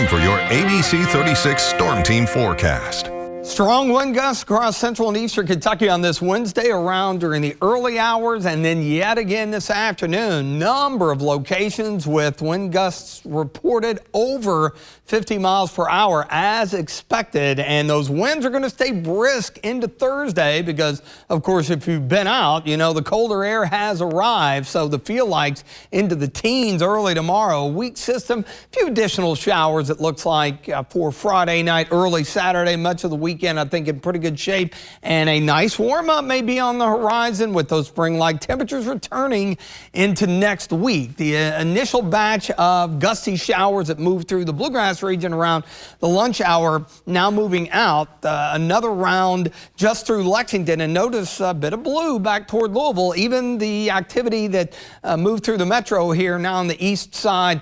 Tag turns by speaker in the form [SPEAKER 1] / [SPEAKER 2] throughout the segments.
[SPEAKER 1] time for your ABC 36 Storm Team forecast.
[SPEAKER 2] Strong wind gusts across central and eastern Kentucky on this Wednesday around during the early hours, and then yet again this afternoon. Number of locations with wind gusts reported over 50 miles per hour as expected, and those winds are going to stay brisk into Thursday because, of course, if you've been out, you know the colder air has arrived, so the feel likes into the teens early tomorrow. Weak system, a few additional showers it looks like for Friday night, early Saturday, much of the weekend I think in pretty good shape, and a nice warm up may be on the horizon with those spring-like temperatures returning into next week. The initial batch of gusty showers that moved through the Bluegrass region around the lunch hour now moving out. Another round just through Lexington, and notice a bit of blue back toward Louisville. Even the activity that moved through the metro here now on the east side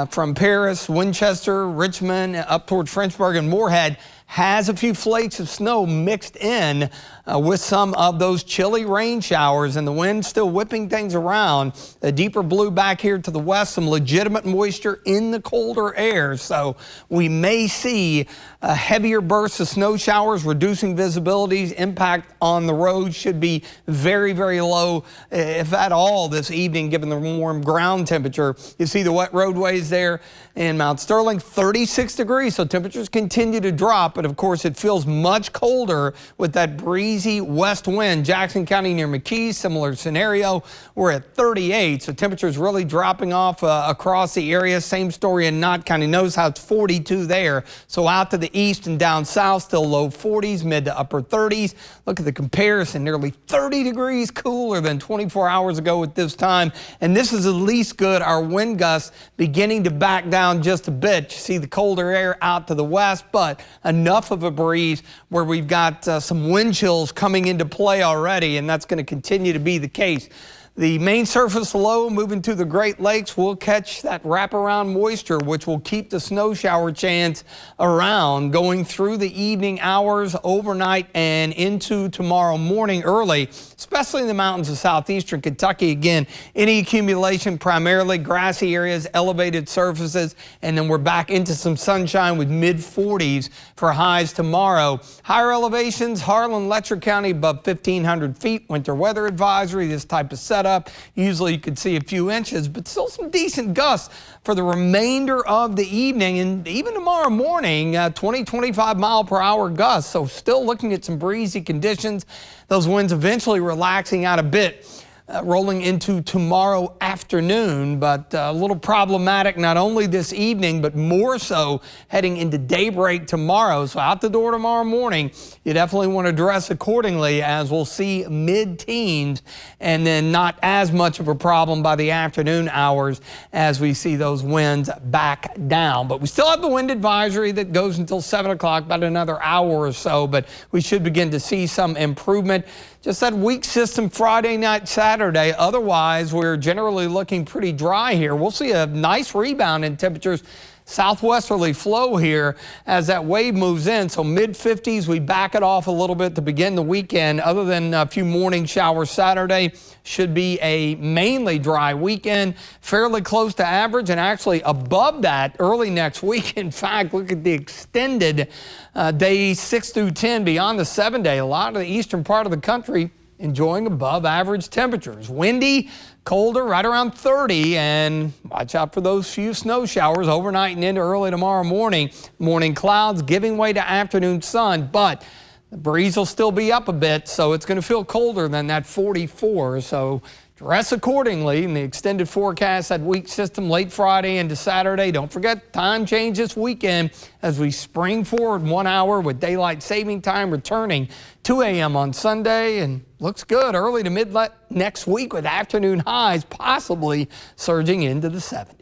[SPEAKER 2] from Paris, Winchester, Richmond, up toward Frenchburg and Moorhead has a few flakes of snow mixed in with some of those chilly rain showers, and the wind still whipping things around. A deeper blue back here to the west, some legitimate moisture in the colder air. So we may see heavier bursts of snow showers, reducing visibilities. Impact on the road should be very, very low, if at all, this evening, given the warm ground temperature. You see the wet roadways there in Mount Sterling, 36 degrees, so temperatures continue to drop, but of course it feels much colder with that breezy west wind. Jackson County near McKee, similar scenario. We're at 38, so temperatures really dropping off across the area. Same story in Knott County. Notice how it's 42 there. So out to the east and down south, still low 40s, mid to upper 30s. Look at the comparison, nearly 30 degrees cooler than 24 hours ago at this time. And this is at least good. Our wind gusts beginning to back down just a bit. You see the colder air out to the west, but enough of a breeze where we've got some wind chills coming into play already, and that's going to continue to be the case. The main surface low moving to the Great Lakes will catch that wraparound moisture, which will keep the snow shower chance around going through the evening hours, overnight, and into tomorrow morning early, especially in the mountains of southeastern Kentucky. Again, any accumulation, primarily grassy areas, elevated surfaces, and then we're back into some sunshine with mid-40s for highs tomorrow. Higher elevations, Harlan, Letcher County above 1,500 feet. Winter weather advisory, this type of setup. Usually you could see a few inches, but still some decent gusts for the remainder of the evening and even tomorrow morning, 20-25 mile per hour gusts. So still looking at some breezy conditions. Those winds eventually relaxing out a bit. Rolling into tomorrow afternoon, but a little problematic not only this evening, but more so heading into daybreak tomorrow. So out the door tomorrow morning, you definitely want to dress accordingly, as we'll see mid-teens and then not as much of a problem by the afternoon hours as we see those winds back down. But we still have the wind advisory that goes until 7 o'clock, about another hour or so, but we should begin to see some improvement. Just that weak system Friday night, Saturday. Otherwise, we're generally looking pretty dry here. We'll see a nice rebound in temperatures. Southwesterly flow here as that wave moves in. So mid-50s, we back it off a little bit to begin the weekend. Other than a few morning showers Saturday, should be a mainly dry weekend, fairly close to average and actually above that early next week. In fact, look at the extended days 6 through 10 beyond the 7-day. A lot of the eastern part of the country enjoying above average temperatures. Windy, colder, right around 30, and watch out for those few snow showers overnight and into early tomorrow morning. Morning clouds giving way to afternoon sun, but the breeze will still be up a bit, so it's going to feel colder than that 44. So dress accordingly. In the extended forecast, that weak system late Friday into Saturday. Don't forget time change this weekend as we spring forward 1 hour with daylight saving time returning 2 a.m. on Sunday, and looks good early to mid next week with afternoon highs possibly surging into the 70s.